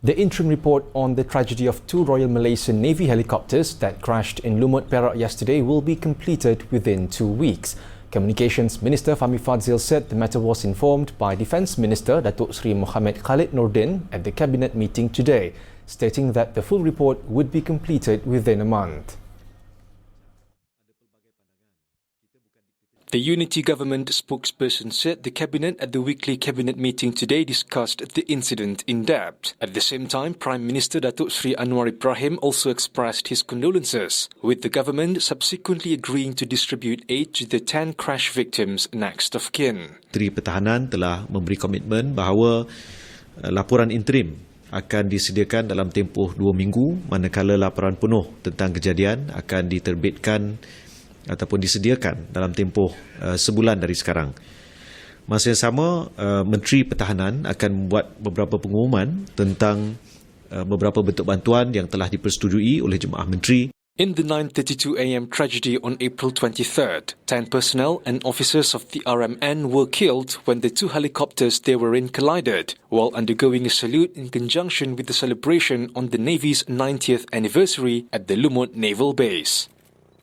The interim report on the tragedy of two Royal Malaysian Navy helicopters that crashed in Lumut, Perak yesterday will be completed within 2 weeks. Communications Minister Fahmi said the matter was informed by Defence Minister Datuk Seri Mohammed Khalid Nordin at the Cabinet meeting today, stating that the full report would be completed within a month. The Unity Government spokesperson said the Cabinet at the weekly Cabinet meeting today discussed the incident in depth. At the same time, Prime Minister Datuk Seri Anwar Ibrahim also expressed his condolences, with the government subsequently agreeing to distribute aid to the 10 crash victims next of kin. Menteri Pertahanan telah memberi komitmen bahawa laporan interim akan disediakan dalam tempoh 2 minggu, manakala laporan penuh tentang kejadian akan diterbitkan ataupun disediakan dalam tempoh sebulan dari sekarang. Masa yang sama, Menteri Pertahanan akan membuat beberapa pengumuman tentang beberapa bentuk bantuan yang telah dipersetujui oleh Jemaah Menteri. In the 9:32 a.m. tragedy on April 23rd, 10 personnel and officers of the RMN were killed when the two helicopters they were in collided, while undergoing a salute in conjunction with the celebration on the Navy's 90th anniversary at the Lumut Naval Base.